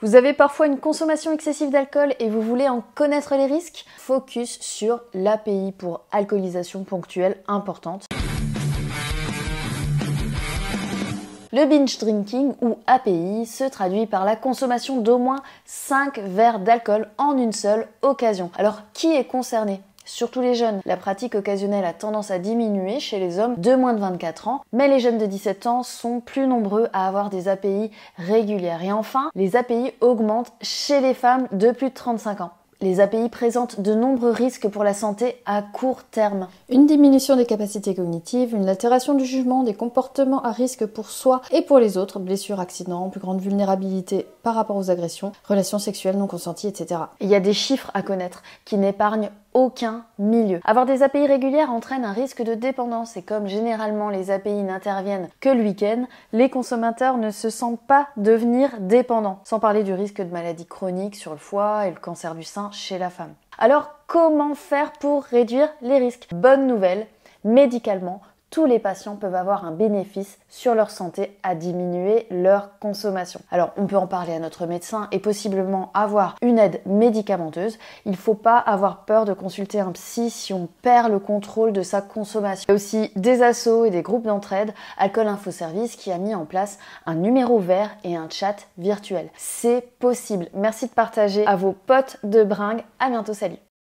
Vous avez parfois une consommation excessive d'alcool et vous voulez en connaître les risques? Focus sur l'API pour alcoolisation ponctuelle importante. Le binge drinking ou API se traduit par la consommation d'au moins 5 verres d'alcool en une seule occasion. Alors qui est concerné? Surtout les jeunes. La pratique occasionnelle a tendance à diminuer chez les hommes de moins de 24 ans, mais les jeunes de 17 ans sont plus nombreux à avoir des API régulières. Et enfin, les API augmentent chez les femmes de plus de 35 ans. Les API présentent de nombreux risques pour la santé à court terme. Une diminution des capacités cognitives, une altération du jugement, des comportements à risque pour soi et pour les autres, blessures, accidents, plus grande vulnérabilité par rapport aux agressions, relations sexuelles non consenties, etc. Il y a des chiffres à connaître qui n'épargnent aucun milieu. Avoir des API régulières entraîne un risque de dépendance et comme généralement les API n'interviennent que le week-end, les consommateurs ne se sentent pas devenir dépendants. Sans parler du risque de maladies chroniques sur le foie et le cancer du sein chez la femme. Alors comment faire pour réduire les risques? Bonne nouvelle, médicalement, tous les patients peuvent avoir un bénéfice sur leur santé à diminuer leur consommation. Alors, on peut en parler à notre médecin et possiblement avoir une aide médicamenteuse. Il ne faut pas avoir peur de consulter un psy si on perd le contrôle de sa consommation. Il y a aussi des assos et des groupes d'entraide, Alcool Info Service qui a mis en place un numéro vert et un chat virtuel. C'est possible. Merci de partager à vos potes de bringue. À bientôt, salut!